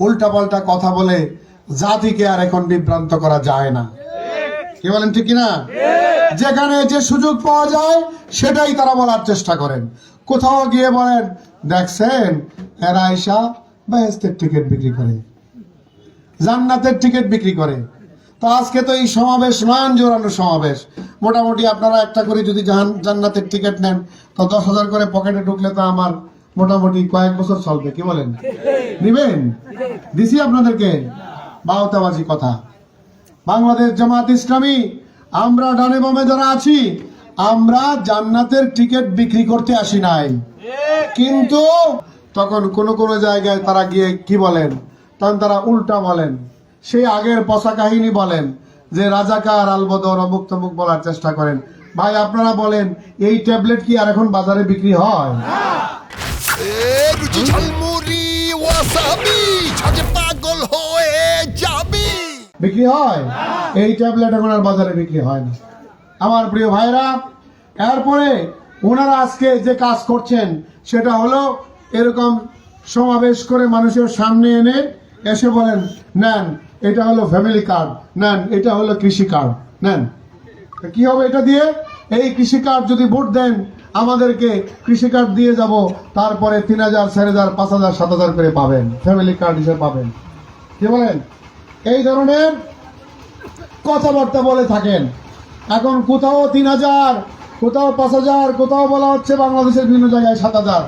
উল্টাপাল্টা কথা বলে জাতিকে আর এখন বিভ্রান্ত করা যায় না। কি বলেন ঠিক কিনা? যেখানে যে সুযোগ পাওয়া যায় সেটাই তারা বলার চেষ্টা করেন। কোথাও গিয়ে বলেন, দেখছেন এরা আয়েশা বেহেশতের টিকিট বিক্রি করে, জান্নাতের টিকিট বিক্রি করে। তো আজকে তো এই সমাবেশ নয়ন জোরানো সমাবেশ। মোটামুটি আপনারা একটা করে যদি জান্নাতের টিকিট নেন তো 10,000 করে পকেটে ঢুকলে তো আমার মোটামুটি কয়েক বছর চলবে। কি বলেন? নিবেন? দিছি আপনাদেরকে? বাউতাবাজি কথা। বাংলাদেশ জামাত ইসলামী আমরা ডানে বামে যারা আছি, আমরা জান্নাতের টিকিট বিক্রি করতে আসি নাই। কিন্তু তখন কোন জায়গায় তারা গিয়ে কি বলেন, তখন তারা উল্টা বলেন, সেই আগের পচা কাহিনী বলেন যে রাজাকার আলবদর অমুক তমুক বলার চেষ্টা করেন। ভাই আপনারা বলেন, এই ট্যাবলেট কি আর এখন বাজারে বিক্রি হয়? বিক্রি হয়? এই ট্যাবলেট এখন আর বাজারে বিক্রি হয় না আমার প্রিয় ভাইরা। এরপরে ওনারা আজকে যে কাজ করছেন সেটা হলো এরকম সমাবেশ করে মানুষের সামনে এনে এসে বলেন, নেন এটা হলো ফ্যামিলি কার্ড, নেন এটা হলো কৃষি কার্ড, নেন। কি হবে এটা দিয়ে? এই কৃষি কার্ড যদি ভোট দেন আমাদেরকে কৃষি কার্ড দিয়ে যাব, তারপরে 3,000, 4,000, 5,000, 7,000 করে পাবেন, ফ্যামিলি কার্ড হিসেবে পাবেন। কি বলেন? এই ধরনের কথাবার্তা বলে থাকেন। এখন কোথাও 3,000, কোথাও 5,000, কোথাও বলা হচ্ছে বাংলাদেশের বিভিন্ন জায়গায় 7,000।